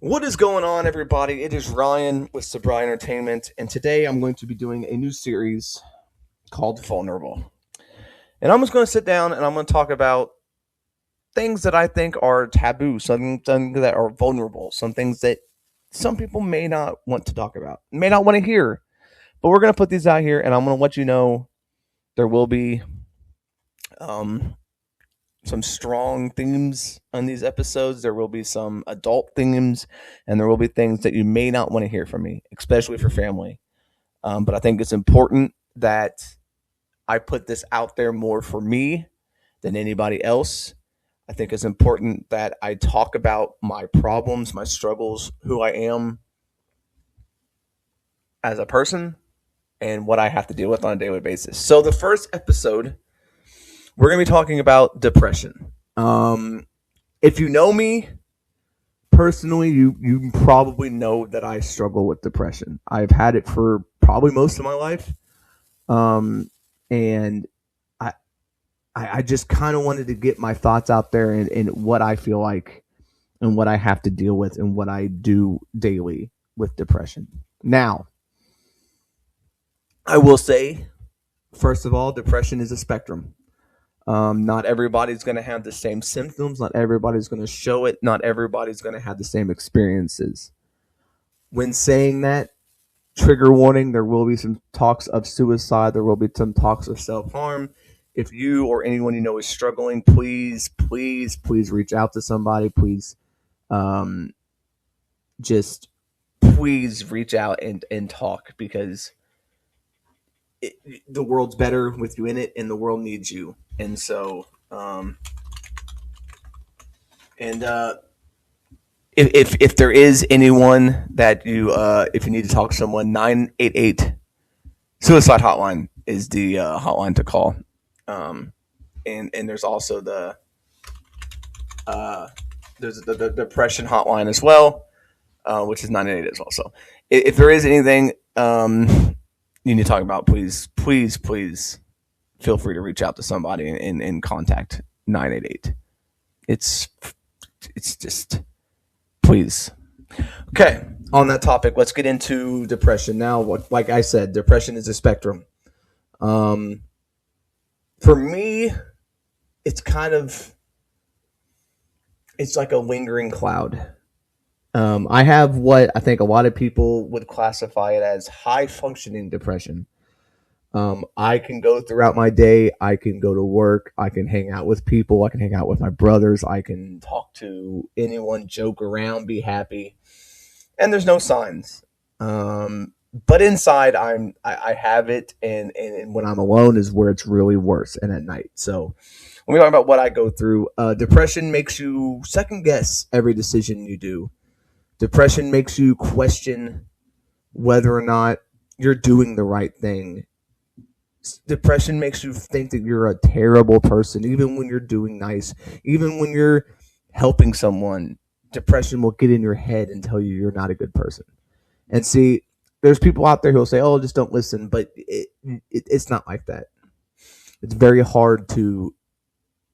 What is going on, everybody? It is Ryan with Sabri Entertainment, and today I'm going to be doing a new series called Vulnerable. And I'm just going to sit down and I'm going to talk about things that I think are taboo, something that are vulnerable, some things that some people may not want to talk about, may not want to hear. But we're going to put these out here, and I'm going to let you know there will be um, some strong themes on these episodes. There will be some adult themes, and there will be things that you may not want to hear from me, especially for family. But I think it's important that I put this out there more for me than anybody else. I think it's important that I talk about my problems, my struggles, who I am as a person, and what I have to deal with on a daily basis. So, the first episode, we're going to be talking about depression. If you know me personally, you probably know that I struggle with depression. I've had it for probably most of my life, and I I just kind of wanted to get my thoughts out there and what I feel like and what I have to deal with and what I do daily with depression. Now, I will say, first of all, depression is a spectrum. Not everybody's going to have the same symptoms. Not everybody's going to show it. Not everybody's going to have the same experiences. When saying that, trigger warning, there will be some talks of suicide. There will be some talks of self harm. If you or anyone you know is struggling, please reach out to somebody. Please, um, just please reach out and talk because the world's better with you in it, and the world needs you. And so, and if there is anyone that you if you need to talk to someone, 988 suicide hotline is the hotline to call. Um, and there's also uh, the depression hotline as well, which is 988 as well. So if there is anything you need to talk about, please feel free to reach out to somebody and contact 988. It's it's just please. Okay, on that topic, let's get into depression now. Like I said, depression is a spectrum. Um, for me, it's kind of it's like a lingering cloud. I have what I think a lot of people would classify it as high functioning depression. I can go throughout my day. I can go to work. I can hang out with people. I can hang out with my brothers. I can talk to anyone, joke around, be happy, and there's no signs. But inside, I have it, and when I'm alone is where it's really worse, and at night. So when we talk about what I go through, depression makes you second guess every decision you do. Depression makes you question whether or not you're doing the right thing. Depression makes you think that you're a terrible person, even when you're doing nice, even when you're helping someone. Depression will get in your head and tell you you're not a good person. And see, there's people out there who'll say, "Oh, just don't listen," but it's not like that. It's very hard to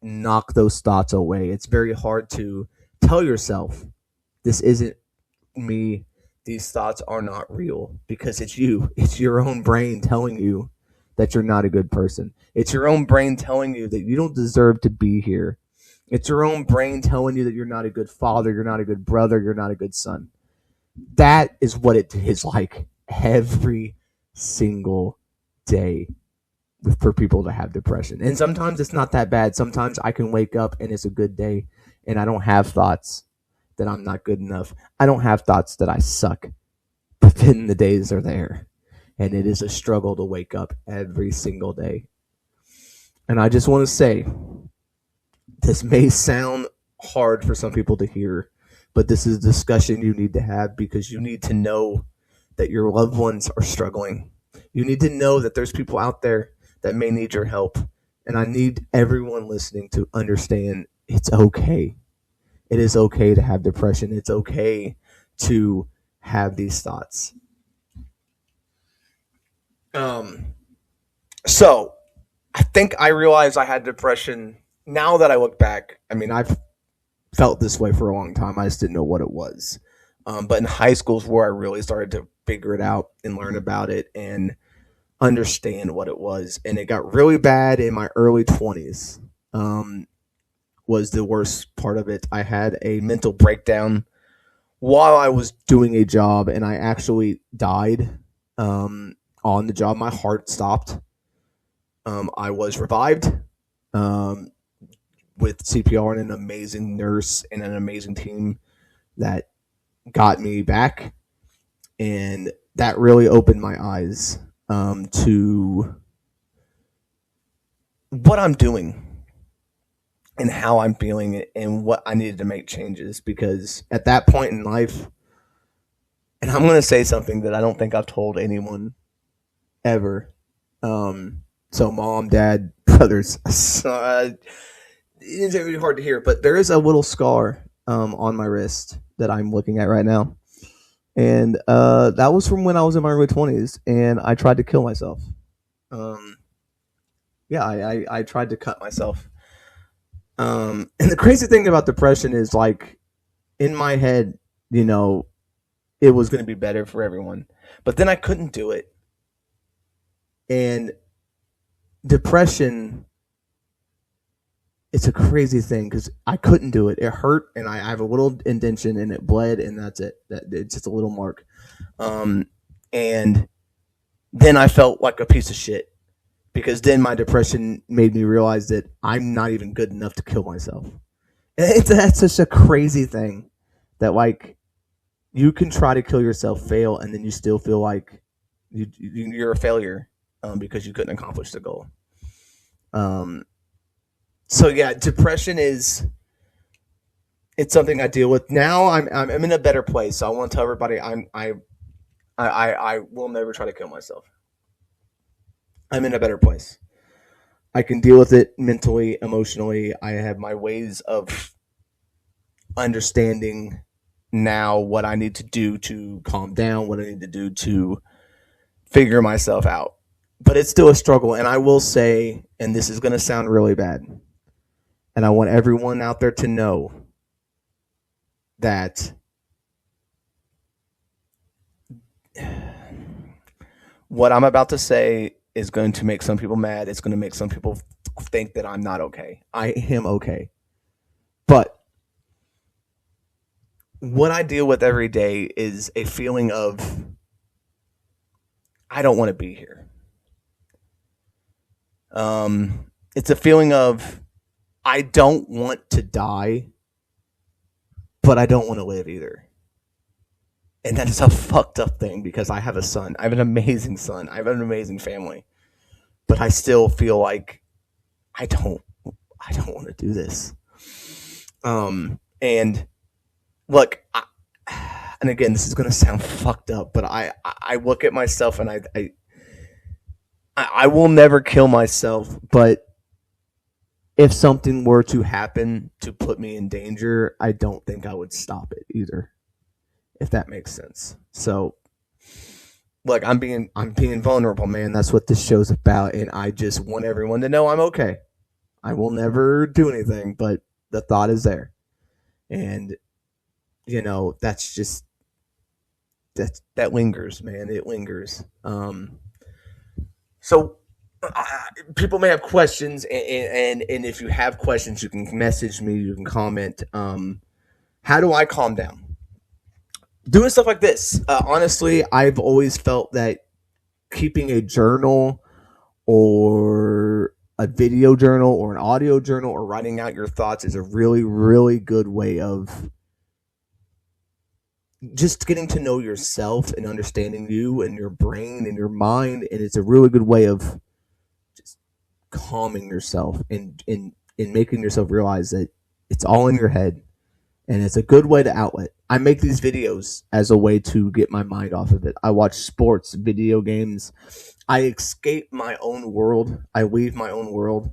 knock those thoughts away. It's very hard to tell yourself, "This isn't me. These thoughts are not real," because it's you. It's your own brain telling you that you're not a good person. It's your own brain telling you that you don't deserve to be here. It's your own brain telling you that you're not a good father, you're not a good brother, you're not a good son. That is what it is like every single day for people to have depression. And sometimes it's not that bad. Sometimes I can wake up and it's a good day and I don't have thoughts that I'm not good enough. I don't have thoughts that I suck. But then the days are there. And it is a struggle to wake up every single day. And I just want to say, this may sound hard for some people to hear, but this is a discussion you need to have because you need to know that your loved ones are struggling. You need to know that there's people out there that may need your help. And I need everyone listening to understand it's okay. It is okay to have depression. It's okay to have these thoughts. Um, so I think I realized I had depression now that I look back. I mean, I've felt this way for a long time. I just didn't know what it was. But in high school is where I really started to figure it out and learn about it and understand what it was. And it got really bad in my early 20s. Was the worst part of it. I had a mental breakdown while I was doing a job, and I actually died on the job. My heart stopped. I was revived um, with CPR and an amazing nurse and an amazing team that got me back, and that really opened my eyes to what I'm doing and how I'm feeling and what I needed to make changes. Because at that point in life, and I'm going to say something that I don't think I've told anyone ever. So mom, dad, brothers. It's really hard to hear, but there is a little scar on my wrist that I'm looking at right now. And that was from when I was in my early 20s, and I tried to kill myself. Um, yeah, I tried to cut myself. And the crazy thing about depression is, like, in my head, you know, it was going to be better for everyone. But then I couldn't do it. And depression, it's a crazy thing because I couldn't do it. It hurt, and I have a little indentation, and it bled, and that's it. It's just a little mark. Um, and then I felt like a piece of shit because then my depression made me realize that I'm not even good enough to kill myself. And that's such a crazy thing that, like, you can try to kill yourself, fail, and then you still feel like you're a failure because you couldn't accomplish the goal. Um, so yeah, depression is it's something I deal with now. I'm in a better place, so I want to tell everybody I will never try to kill myself. I'm in a better place. I can deal with it mentally, emotionally. I have my ways of understanding now what I need to do to calm down, what I need to do to figure myself out. But it's still a struggle. And I will say, and this is going to sound really bad, and I want everyone out there to know that what I'm about to say is going to make some people mad. It's going to make some people think that I'm not okay. I am okay. But what I deal with every day is a feeling of I don't want to be here. It's a feeling of I don't want to die, but I don't want to live either. And that is a fucked up thing because I have a son. I have an amazing son. I have an amazing family. But I still feel like I don't want to do this. And look, and again, this is going to sound fucked up, but I look at myself and I will never kill myself, but if something were to happen to put me in danger, I don't think I would stop it either, if that makes sense. So, look, I'm being vulnerable, man. That's what this show's about, and I just want everyone to know I'm okay. I will never do anything, but the thought is there, and that's just that lingers, man. It lingers. So people may have questions, and if you have questions, you can message me, you can comment. How do I calm down? Doing stuff like this. Honestly, I've always felt that keeping a journal or a video journal or an audio journal or writing out your thoughts is a really, really good way of just getting to know yourself and understanding you and your brain and your mind. And it's a really good way of just calming yourself and making yourself realize that it's all in your head, and it's a good way to outlet. I make these videos as a way to get my mind off of it. I watch sports, video games. I escape my own world. I leave my own world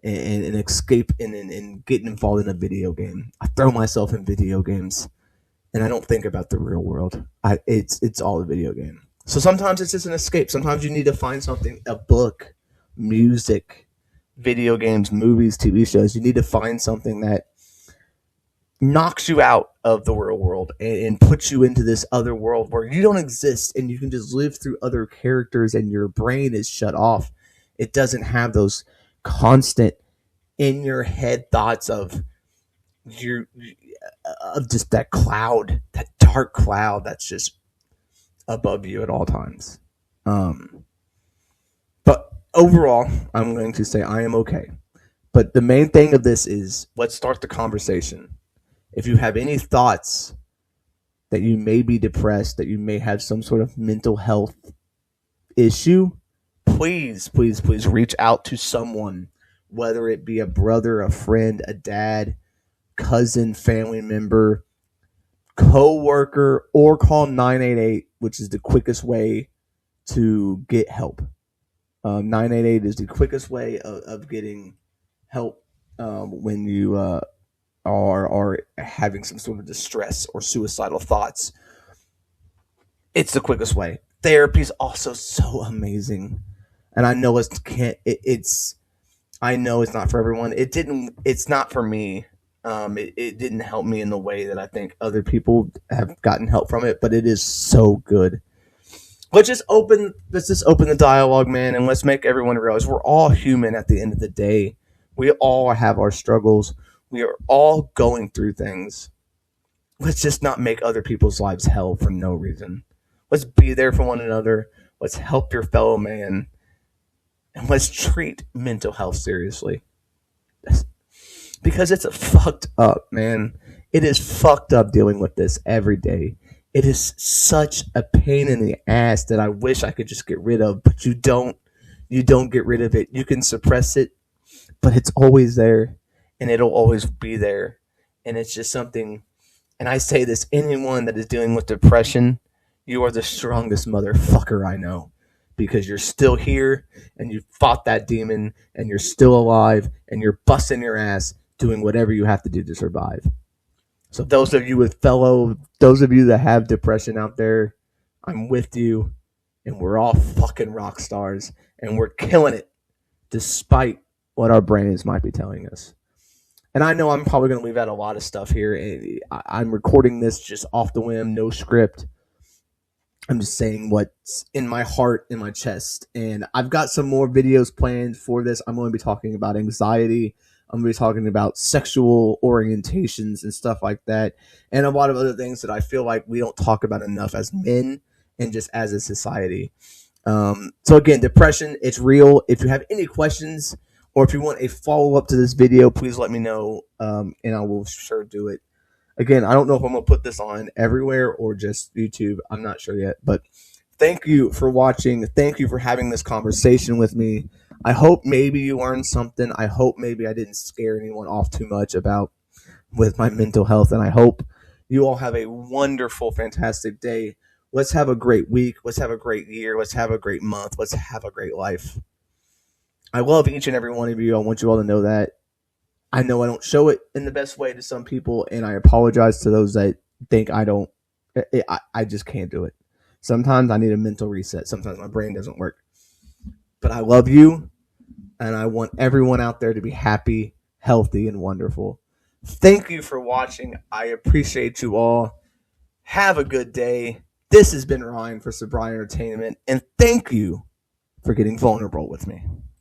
and escape and get involved in a video game. I throw myself in video games, and I don't think about the real world. It's all a video game. So sometimes it's just an escape. Sometimes you need to find something, a book, music, video games, movies, TV shows. You need to find something that knocks you out of the real world and puts you into this other world where you don't exist and you can just live through other characters and your brain is shut off. It doesn't have those constant in your head thoughts your of just that cloud, that dark cloud that's just above you at all times. Um, but overall, I'm going to say I am okay. But the main thing of this is let's start the conversation. If you have any thoughts that you may be depressed, that you may have some sort of mental health issue, please, please, please reach out to someone, whether it be a brother, a friend, a dad, cousin, family member, co-worker, or call 988, which is the quickest way to get help. 988 is the quickest way of getting help when you are having some sort of distress or suicidal thoughts. It's the quickest way. Therapy is also so amazing, and I know it's I know it's not for everyone. It's not for me. It didn't help me in the way that I think other people have gotten help from it, but it is so good. Let's just open the dialogue, man, and let's make everyone realize we're all human at the end of the day. We all have our struggles. We are all going through things. Let's just not make other people's lives hell for no reason. Let's be there for one another. Let's help your fellow man. And let's treat mental health seriously. Because it's a fucked up, man. It is fucked up dealing with this every day. It is such a pain in the ass that I wish I could just get rid of, but you don't. You don't get rid of it. You can suppress it, but it's always there and it'll always be there. And it's just something, and I say this, anyone that is dealing with depression, you are the strongest motherfucker I know, because you're still here and you fought that demon and you're still alive and you're busting your ass doing whatever you have to do to survive. So those of you that have depression out there, I'm with you, and we're all fucking rock stars and we're killing it despite what our brains might be telling us. And I know I'm probably going to leave out a lot of stuff here. I'm recording this just off the whim, no script. I'm just saying what's in my heart, in my chest. And I've got some more videos planned for this. I'm going to be talking about anxiety. I'm going to be talking about sexual orientations and stuff like that. And a lot of other things that I feel like we don't talk about enough as men and just as a society. So again, depression, it's real. If you have any questions or if you want a follow-up to this video, please let me know, and I will sure do it. Again, I don't know if I'm going to put this on everywhere or just YouTube. I'm not sure yet. But thank you for watching. Thank you for having this conversation with me. I hope maybe you learned something. I hope maybe I didn't scare anyone off too much with my mental health. And I hope you all have a wonderful, fantastic day. Let's have a great week. Let's have a great year. Let's have a great month. Let's have a great life. I love each and every one of you. I want you all to know that. I know I don't show it in the best way to some people, and I apologize to those that think I don't. I just can't do it. Sometimes I need a mental reset. Sometimes my brain doesn't work. But I love you, and I want everyone out there to be happy, healthy, and wonderful. Thank you for watching. I appreciate you all. Have a good day. This has been Ryan for Sobriety Entertainment, and thank you for getting vulnerable with me.